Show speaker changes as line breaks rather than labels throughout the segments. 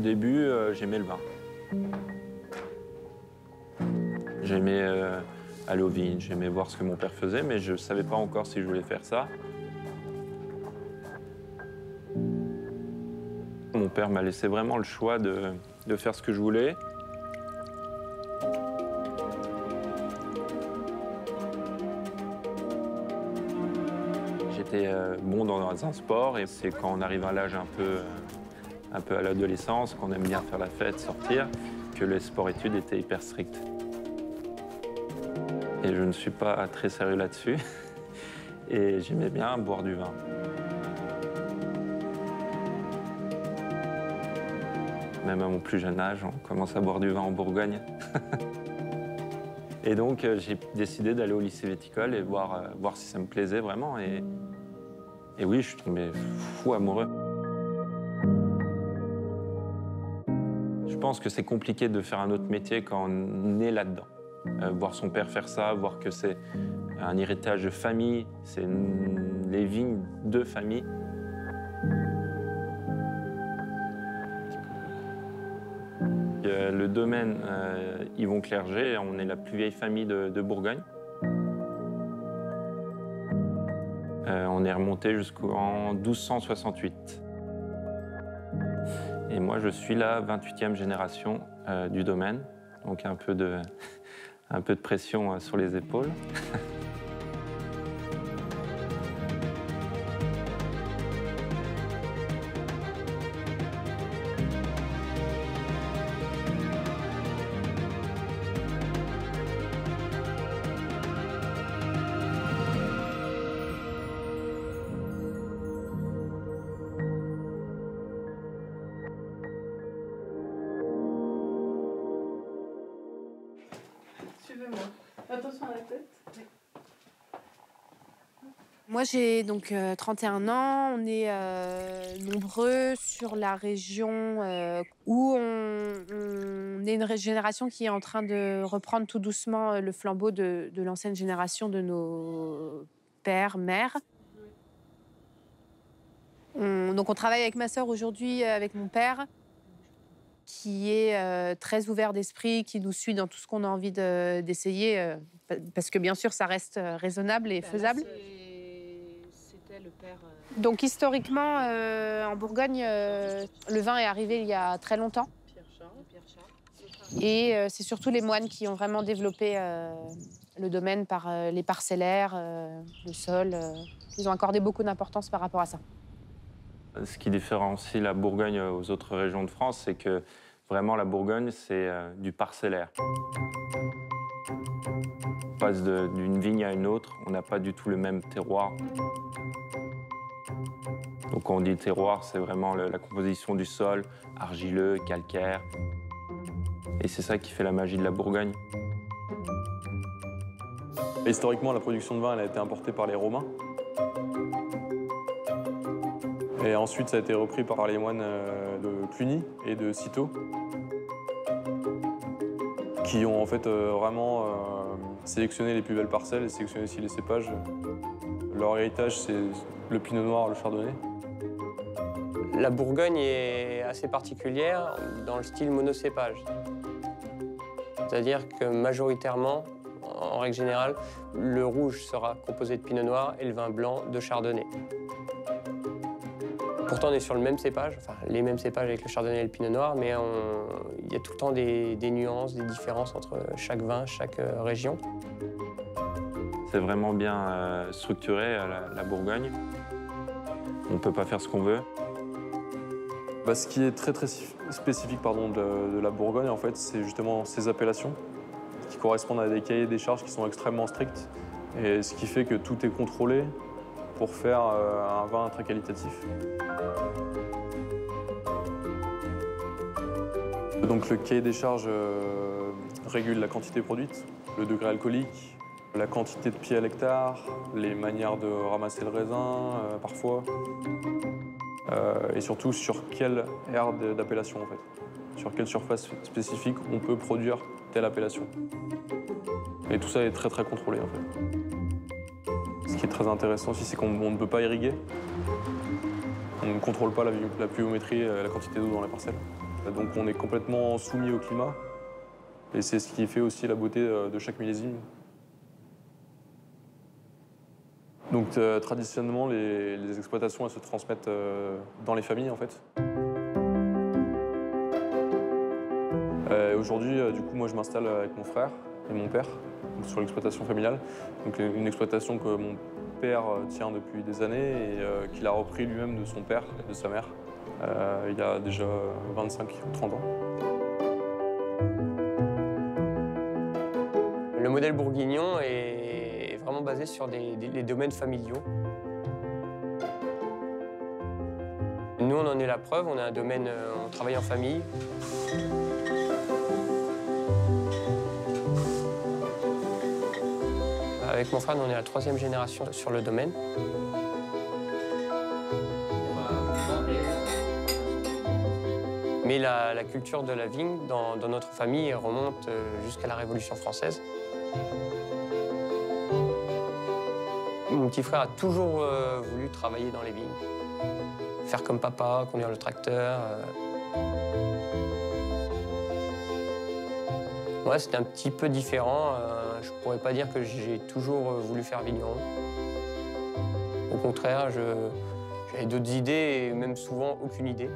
début, j'aimais le vin. J'aimais aller aux vignes, j'aimais voir ce que mon père faisait, mais je ne savais pas encore si je voulais faire ça. Mon père m'a laissé vraiment le choix de faire ce que je voulais. J'étais bon dans un sport, et c'est quand on arrive à l'âge un peu à l'adolescence, qu'on aime bien faire la fête, sortir, que les sport-études étaient hyper stricts. Et je ne suis pas très sérieux là-dessus. Et j'aimais bien boire du vin. Même à mon plus jeune âge, on commence à boire du vin en Bourgogne. Et donc, j'ai décidé d'aller au lycée viticole et voir si ça me plaisait vraiment. Et oui, je suis tombé fou amoureux. Je pense que c'est compliqué de faire un autre métier quand on est là-dedans. Voir son père faire ça, voir que c'est un héritage de famille, c'est les vignes de famille. Le domaine Yvon Clerget, on est la plus vieille famille de Bourgogne. On est remonté jusqu'en 1268. Et moi, je suis la 28e génération du domaine, donc un peu de pression sur les épaules.
Suivez-moi. Attention à la tête.
Moi, j'ai donc 31 ans. On est nombreux sur la région où on est une génération qui est en train de reprendre tout doucement le flambeau de l'ancienne génération de nos pères, mères. Donc on travaille avec ma sœur aujourd'hui, avec mon père, qui est très ouvert d'esprit, qui nous suit dans tout ce qu'on a envie d'essayer, parce que bien sûr, ça reste raisonnable et faisable.
C'était le père.
Donc historiquement, en Bourgogne, le vin est arrivé il y a très longtemps. Et c'est surtout les moines qui ont vraiment développé le domaine par les parcellaires, le sol. Ils ont accordé beaucoup d'importance par rapport à ça.
Ce qui différencie la Bourgogne aux autres régions de France, c'est que vraiment la Bourgogne, c'est du parcellaire. On passe d'une vigne à une autre, on n'a pas du tout le même terroir. Donc quand on dit terroir, c'est vraiment la composition du sol, argileux, calcaire. Et c'est ça qui fait la magie de la Bourgogne.
Historiquement, la production de vin elle a été importée par les Romains. Et ensuite, ça a été repris par les moines de Cluny et de Cîteaux, qui ont en fait vraiment sélectionné les plus belles parcelles et sélectionné aussi les cépages. Leur héritage, c'est le pinot noir, le chardonnay.
La Bourgogne est assez particulière dans le style monocépage. C'est-à-dire que majoritairement, en règle générale, le rouge sera composé de pinot noir et le vin blanc de chardonnay. Pourtant, on est sur le même cépage, enfin les mêmes cépages avec le chardonnay et le pinot noir, mais il y a tout le temps des nuances, des différences entre chaque vin, chaque région.
C'est vraiment bien structuré, la Bourgogne. On ne peut pas faire ce qu'on veut.
Ce qui est très spécifique de la Bourgogne, en fait, c'est justement ces appellations qui correspondent à des cahiers des charges qui sont extrêmement stricts. Et ce qui fait que tout est contrôlé pour faire un vin très qualitatif. Donc le cahier des charges régule la quantité produite, le degré alcoolique, la quantité de pieds à l'hectare, les manières de ramasser le raisin parfois, et surtout sur quelle aire d'appellation en fait, sur quelle surface spécifique on peut produire telle appellation. Et tout ça est très contrôlé en fait. Ce qui est très intéressant aussi, c'est qu'on ne peut pas irriguer. On ne contrôle pas la pluviométrie, la quantité d'eau dans la parcelle. Donc on est complètement soumis au climat. Et c'est ce qui fait aussi la beauté de chaque millésime. Donc traditionnellement, les exploitations elles se transmettent dans les familles en fait. Aujourd'hui, du coup, moi je m'installe avec mon frère et mon père donc, sur l'exploitation familiale. Donc une exploitation que mon père tient depuis des années et qu'il a repris lui-même de son père et de sa mère il y a déjà 25 ou 30 ans.
Le modèle bourguignon est vraiment basé sur les domaines familiaux. Nous, on en est la preuve, on a un domaine, on travaille en famille. Avec mon frère, on est la 3e génération sur le domaine. Mais la culture de la vigne dans notre famille remonte jusqu'à la Révolution française. Mon petit frère a toujours voulu travailler dans les vignes. Faire comme papa, conduire le tracteur. Ouais, c'était un petit peu différent. Je ne pourrais pas dire que j'ai toujours voulu faire vigneron. Au contraire, j'avais d'autres idées et même souvent aucune idée.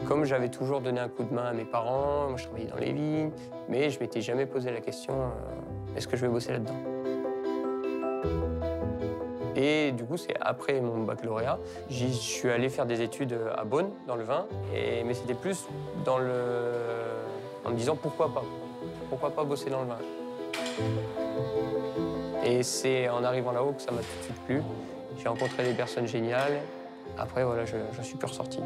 Comme j'avais toujours donné un coup de main à mes parents, moi je travaillais dans les vignes, mais je m'étais jamais posé la question est-ce que je vais bosser là-dedans? Et du coup, c'est après mon baccalauréat, je suis allé faire des études à Beaune, dans le vin, mais c'était plus en me disant pourquoi pas bosser dans le vin. Et c'est en arrivant là-haut que ça m'a tout de suite plu. J'ai rencontré des personnes géniales. Après, voilà, je suis plus ressorti.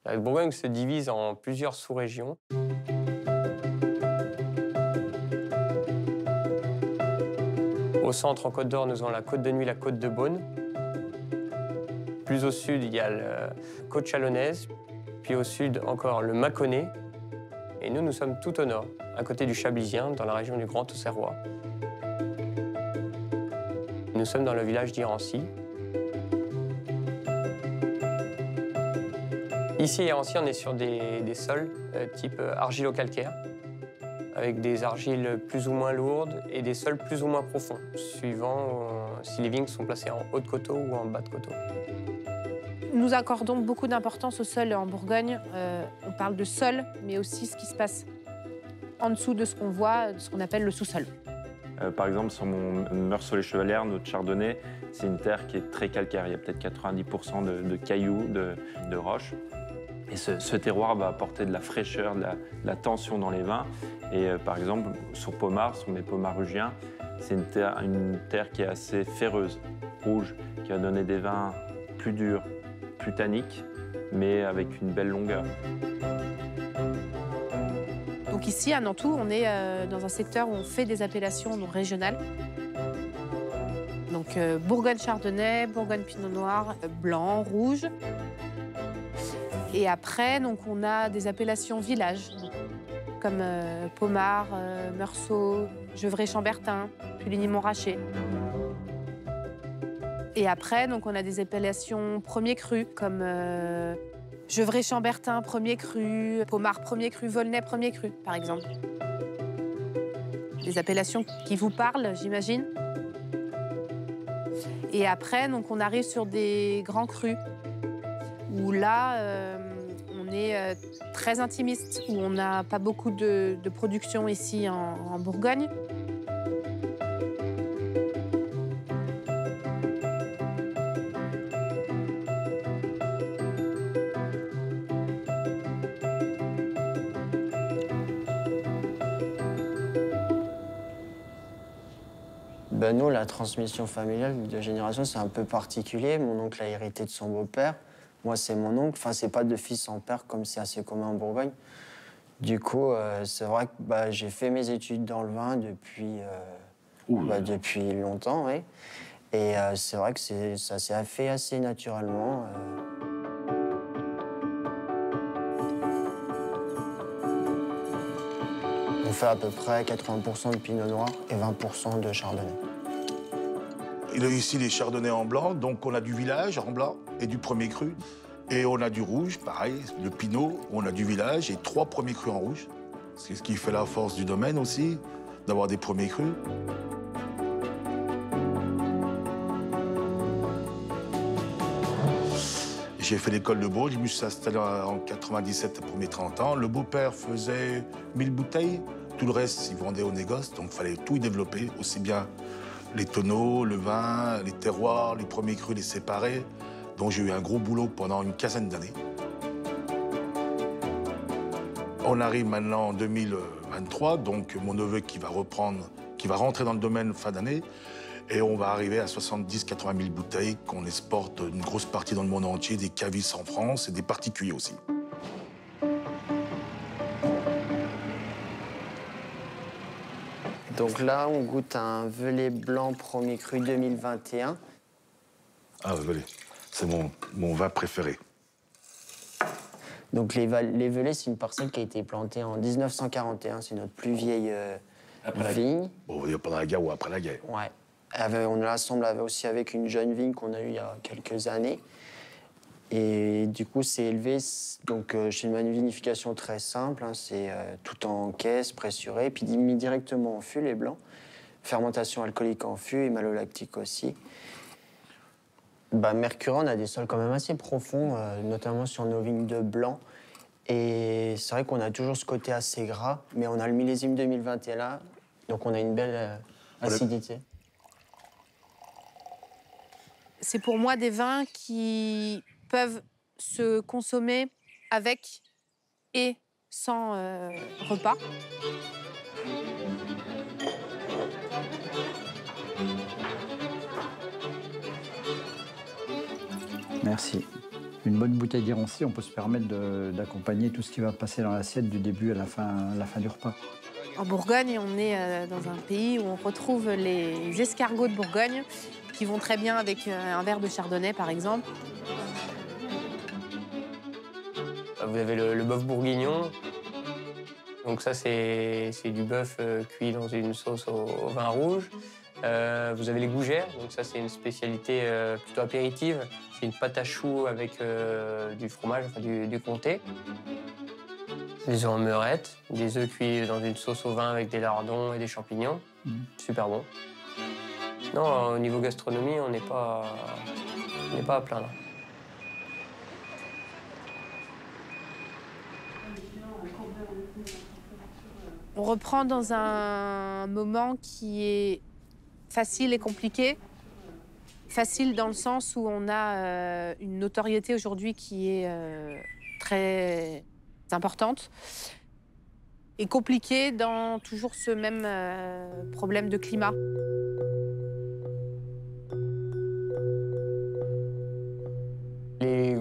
La Bourgogne se divise en plusieurs sous-régions. Au centre, en Côte d'Or, nous avons la Côte de Nuit, la Côte de Beaune. Plus au sud, il y a la Côte Chalonnaise. Puis au sud, encore le Mâconnais. Et nous sommes tout au nord, à côté du Chablisien, dans la région du Grand Auxerrois. Nous sommes dans le village d'Irancy. Ici, à Irancy, on est sur des sols type argilo-calcaire, avec des argiles plus ou moins lourdes et des sols plus ou moins profonds, suivant si les vignes sont placées en haut de coteau ou en bas de coteau.
Nous accordons beaucoup d'importance au sol en Bourgogne. On parle de sol, mais aussi ce qui se passe en dessous de ce qu'on voit, de ce qu'on appelle le sous-sol.
Par exemple, sur mon Meursault-les-Chevalières, notre chardonnay, c'est une terre qui est très calcaire. Il y a peut-être 90% de cailloux, de roches. Et ce terroir va apporter de la fraîcheur, de la tension dans les vins. Et par exemple, sur Pommard, sur mes pommarugiens, c'est une terre qui est assez ferreuse, rouge, qui va donner des vins plus durs, plus tanniques, mais avec une belle longueur.
Donc ici, à Nantou, on est dans un secteur où on fait des appellations régionales. Donc Bourgogne Chardonnay, Bourgogne Pinot Noir, blanc, rouge. Et après, donc, on a des appellations villages, comme Pommard, Meursault, Gevrey-Chambertin, Puligny-Montrachet. Et après, donc, on a des appellations premier cru, comme Gevrey-Chambertin, premier cru, Pommard, premier cru, Volnay, premier cru, par exemple. Des appellations qui vous parlent, j'imagine. Et après, donc, on arrive sur des grands crus, où là, on est très intimiste, où on n'a pas beaucoup de production ici en Bourgogne.
Ben nous, la transmission familiale de génération, c'est un peu particulier. Mon oncle a hérité de son beau-père. Moi, c'est mon oncle. Enfin, c'est pas de fils en père comme c'est assez commun en Bourgogne. Du coup, c'est vrai que j'ai fait mes études dans le vin depuis longtemps, oui. Et c'est vrai que ça s'est fait assez naturellement. On fait à peu près 80% de pinot noir et 20% de chardonnay.
Il y a ici les chardonnays en blanc, donc on a du village en blanc et du premier cru. Et on a du rouge, pareil, le pinot, on a du village et 3 premiers crus en rouge. C'est ce qui fait la force du domaine aussi, d'avoir des premiers crus. J'ai fait l'école de Bourges, je me suis installé en 97 pour mes 30 ans. Le beau-père faisait 1000 bouteilles, tout le reste, il vendait au négoce, donc il fallait tout y développer, aussi bien les tonneaux, le vin, les terroirs, les premiers crus, les séparer. Donc j'ai eu un gros boulot pendant une quinzaine d'années. On arrive maintenant en 2023, donc mon neveu qui va rentrer dans le domaine fin d'année. Et on va arriver à 70-80 000 bouteilles qu'on exporte une grosse partie dans le monde entier, des cavistes en France et des particuliers aussi.
Donc là, on goûte un Velay blanc premier cru 2021.
Ah, Velay, c'est mon vin préféré.
Donc les Velay, c'est une parcelle qui a été plantée en 1941. C'est notre plus vieille vigne.
Bon, on va dire pendant la guerre ou après la guerre.
Ouais. On l'assemble aussi avec une jeune vigne qu'on a eue il y a quelques années. Et du coup, c'est élevé donc, chez une vinification très simple. Hein, c'est tout en caisse, pressuré, puis mis directement en fût, les blancs. Fermentation alcoolique en fût et malolactique aussi. Mercurant, on a des sols quand même assez profonds, notamment sur nos vignes de blanc. Et c'est vrai qu'on a toujours ce côté assez gras, mais on a le millésime 2021 là, donc on a une belle acidité.
C'est pour moi des vins qui peuvent se consommer avec et sans repas.
Merci. Une bonne bouteille d'Ironcy, on peut se permettre d'accompagner tout ce qui va passer dans l'assiette du début à la fin du repas.
En Bourgogne, on est dans un pays où on retrouve les escargots de Bourgogne qui vont très bien avec un verre de chardonnay, par exemple.
Vous avez le bœuf bourguignon. Donc ça, c'est du bœuf cuit dans une sauce au vin rouge. Vous avez les gougères, donc ça, c'est une spécialité plutôt apéritive. C'est une pâte à choux avec du fromage, enfin du comté. Des œufs en meurette, des œufs cuits dans une sauce au vin avec des lardons et des champignons. Super bon. Non, au niveau gastronomie, on n'est pas à plaindre.
On reprend dans un moment qui est facile et compliqué. Facile dans le sens où on a une notoriété aujourd'hui qui est très importante. Et compliqué dans toujours ce même problème de climat.
Les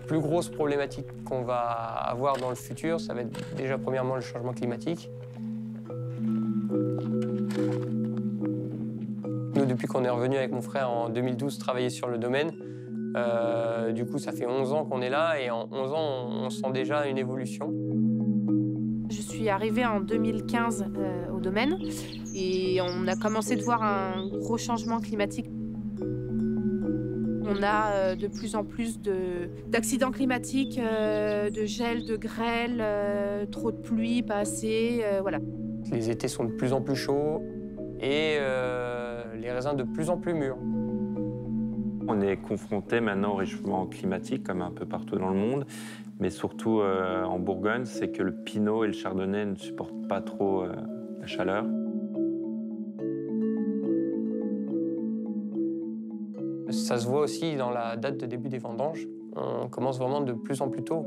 plus grosses problématiques qu'on va avoir dans le futur, ça va être déjà premièrement le changement climatique. Nous, depuis qu'on est revenu avec mon frère en 2012 travailler sur le domaine, du coup, ça fait 11 ans qu'on est là et en 11 ans, on sent déjà une évolution.
Je suis arrivée en 2015 au domaine et on a commencé de voir un gros changement climatique. On a de plus en plus d'accidents climatiques, de gel, de grêle, trop de pluie, pas assez, voilà.
Les étés sont de plus en plus chauds et les raisins de plus en plus mûrs.
On est confronté maintenant au réchauffement climatique, comme un peu partout dans le monde, mais surtout en Bourgogne, c'est que le pinot et le chardonnay ne supportent pas trop la chaleur.
Ça se voit aussi dans la date de début des vendanges. On commence vraiment de plus en plus tôt.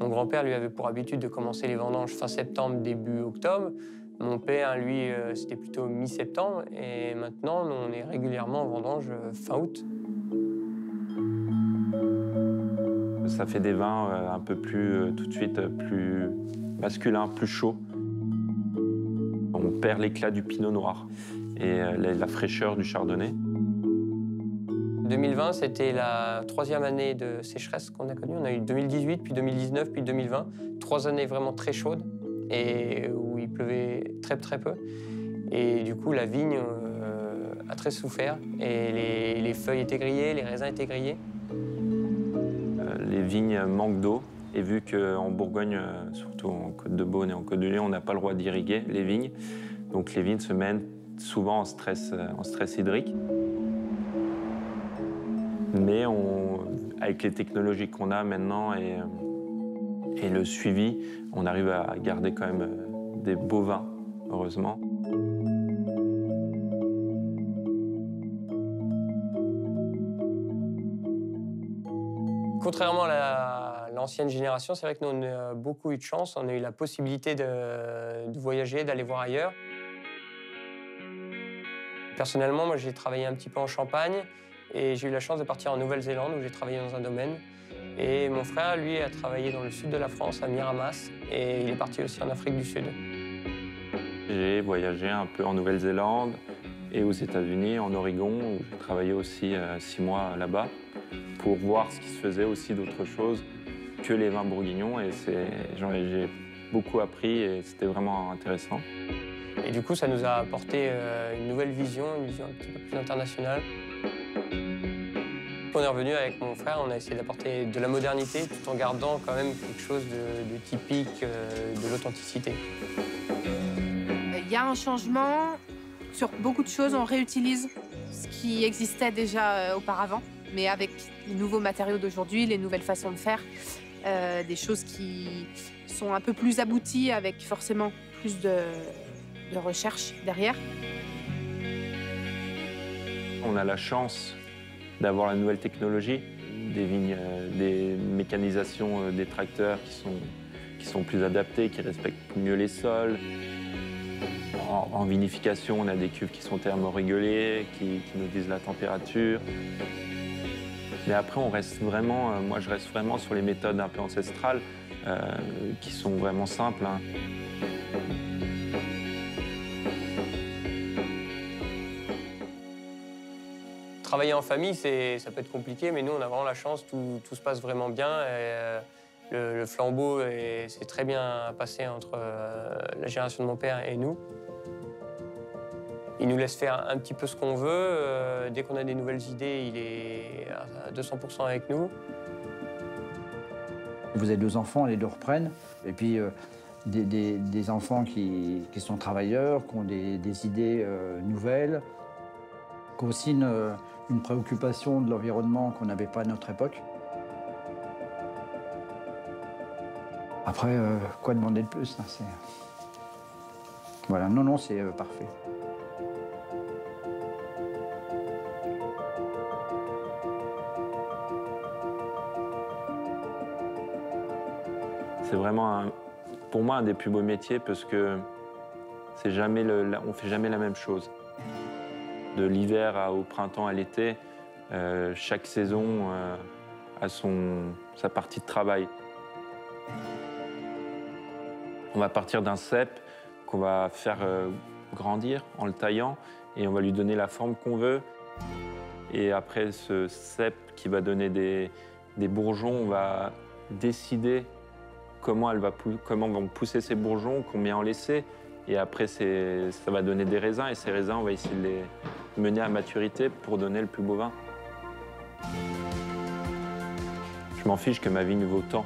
Mon grand-père, lui, avait pour habitude de commencer les vendanges fin septembre, début octobre. Mon père, lui, c'était plutôt mi-septembre. Et maintenant, nous, on est régulièrement en vendange fin août.
Ça fait des vins un peu plus, tout de suite, plus masculins, plus chauds. On perd l'éclat du pinot noir et la fraîcheur du chardonnay.
2020, c'était la 3e année de sécheresse qu'on a connue. On a eu 2018, puis 2019, puis 2020. 3 années vraiment très chaudes et où il pleuvait très peu. Et du coup, la vigne a très souffert et les feuilles étaient grillées, les raisins étaient grillés.
Les vignes manquent d'eau et vu qu'en Bourgogne, surtout en Côte-de-Beaune et en Côte-de-Lion, on n'a pas le droit d'irriguer les vignes, donc les vignes se mènent souvent en stress hydrique. Mais avec les technologies qu'on a maintenant et le suivi, on arrive à garder quand même des beaux vins, heureusement.
Contrairement à l'ancienne génération, c'est vrai que nous, on a beaucoup eu de chance. On a eu la possibilité de voyager, d'aller voir ailleurs. Personnellement, moi, j'ai travaillé un petit peu en Champagne et j'ai eu la chance de partir en Nouvelle-Zélande où j'ai travaillé dans un domaine. Et mon frère, lui, a travaillé dans le sud de la France, à Miramas, et il est parti aussi en Afrique du Sud.
J'ai voyagé un peu en Nouvelle-Zélande et aux États-Unis, en Oregon, où j'ai travaillé aussi 6 mois là-bas pour voir ce qui se faisait aussi d'autres choses que les vins bourguignons. Et j'ai beaucoup appris et c'était vraiment intéressant.
Et du coup, ça nous a apporté une nouvelle vision, une vision un petit peu plus internationale. On est revenu avec mon frère, on a essayé d'apporter de la modernité tout en gardant quand même quelque chose de typique, de l'authenticité.
Il y a un changement sur beaucoup de choses. On réutilise ce qui existait déjà auparavant, mais avec les nouveaux matériaux d'aujourd'hui, les nouvelles façons de faire, des choses qui sont un peu plus abouties avec forcément plus de recherche derrière.
On a la chance d'avoir la nouvelle technologie, des vignes, des mécanisations des tracteurs qui sont plus adaptées, qui respectent mieux les sols. En vinification, on a des cuves qui sont thermorégulées, qui nous disent la température. Mais après, on reste vraiment, moi je reste vraiment sur les méthodes un peu ancestrales, qui sont vraiment simples. Hein.
Travailler en famille, ça peut être compliqué, mais nous, on a vraiment la chance, tout se passe vraiment bien. Et, le flambeau s'est très bien passé entre la génération de mon père et nous. Il nous laisse faire un petit peu ce qu'on veut. Dès qu'on a des nouvelles idées, il est à 200% avec nous.
Vous avez 2 enfants, les 2 reprennent. Et puis des enfants qui sont travailleurs, qui ont des idées nouvelles, qui ont aussi une préoccupation de l'environnement qu'on n'avait pas à notre époque. Après, quoi demander de plus hein, Voilà, non, c'est parfait.
C'est vraiment, pour moi, un des plus beaux métiers parce que on ne fait jamais la même chose. De l'hiver au printemps à l'été, chaque saison a sa partie de travail. On va partir d'un cep qu'on va faire grandir en le taillant et on va lui donner la forme qu'on veut. Et après ce cep qui va donner des bourgeons, on va décider comment vont pousser ces bourgeons, combien en laisser. Et après, ça va donner des raisins. Et ces raisins, on va essayer de les mener à maturité pour donner le plus beau vin. Je m'en fiche que ma vigne vaut tant.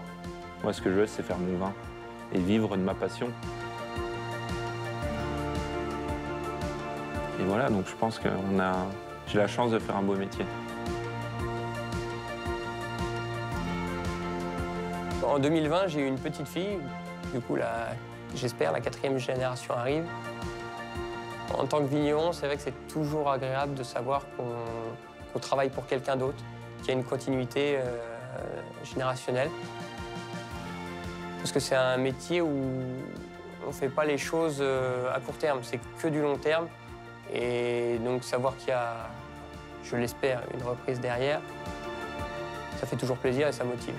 Moi, ce que je veux, c'est faire mon vin et vivre de ma passion. Et voilà, donc je pense que j'ai la chance de faire un beau métier.
En 2020, j'ai eu une petite fille. Du coup, j'espère la 4e génération arrive. En tant que vigneron, c'est vrai que c'est toujours agréable de savoir qu'on travaille pour quelqu'un d'autre, qu'il y a une continuité générationnelle. Parce que c'est un métier où on ne fait pas les choses à court terme, c'est que du long terme. Et donc savoir qu'il y a, je l'espère, une reprise derrière, ça fait toujours plaisir et ça motive.